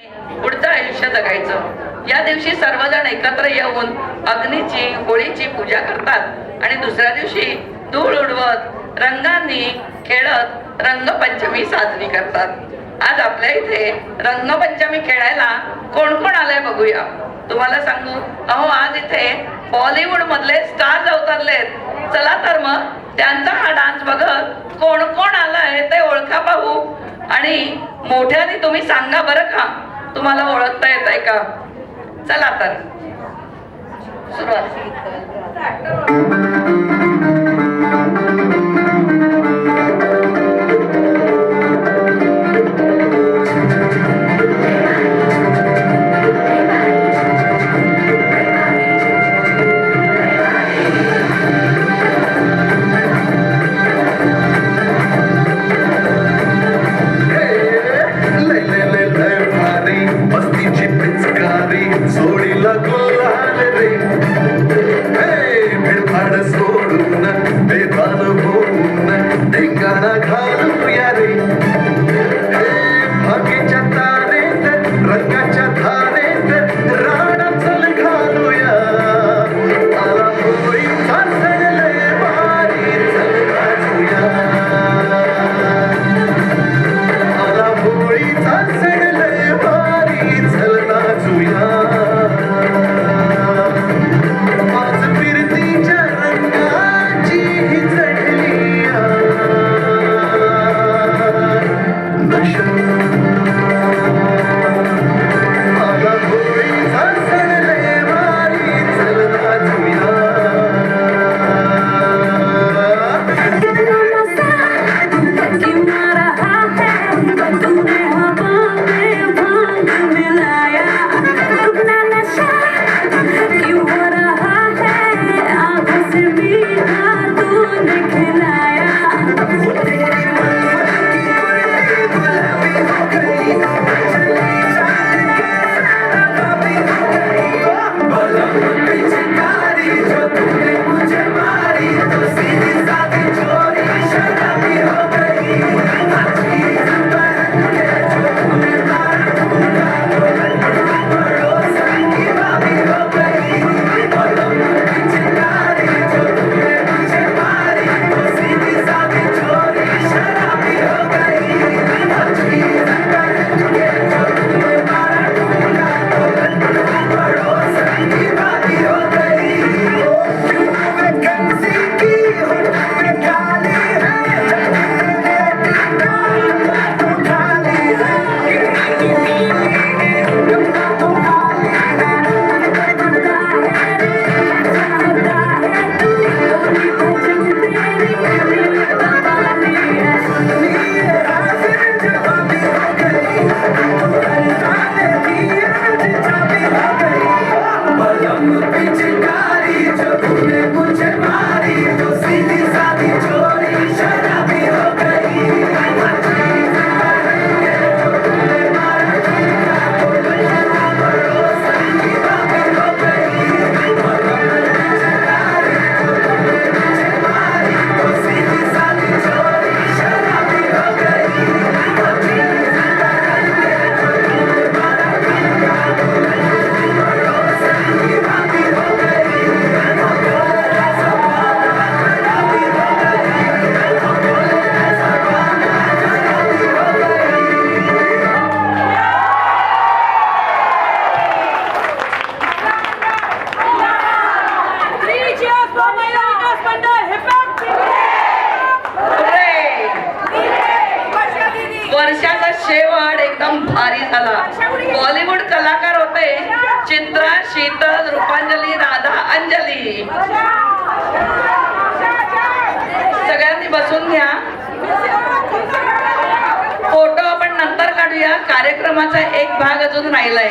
पुढचं आयुष्य जगायचं। या दिवशी सर्वजण एकत्र येऊन अग्नीची होळीची पूजा करतात आणि दुसऱ्या दिवशी धूळ उडवत रंगांनी खेळत रंगपंचमी साजरी करतात। आज आपल्या इथे रंगपंचमी खेळायला कोण कोण आलंय बघूया। तुम्हाला सांगू, अहो आज इथे बॉलिवूड मधले स्टार्स अवतरलेत। चला तर मग त्यांचा हा डान्स बघत कोण कोण आलंय ते ओळखा पाहू आणि मोठ्याने तुम्ही सांगा बरं का, तुम्हाला ओळखता येतंय का? चला तर सुरुवात। वर्षाचा शेवट एकदम भारी झाला। बॉलिवूड कलाकार होते चित्रा, शीतल, रूपांजली, राधा, अंजली। सगळ्यांनी बसून घ्या, फोटो आपण नंतर काढूया। कार्यक्रमाचा एक भाग अजून राहिलाय।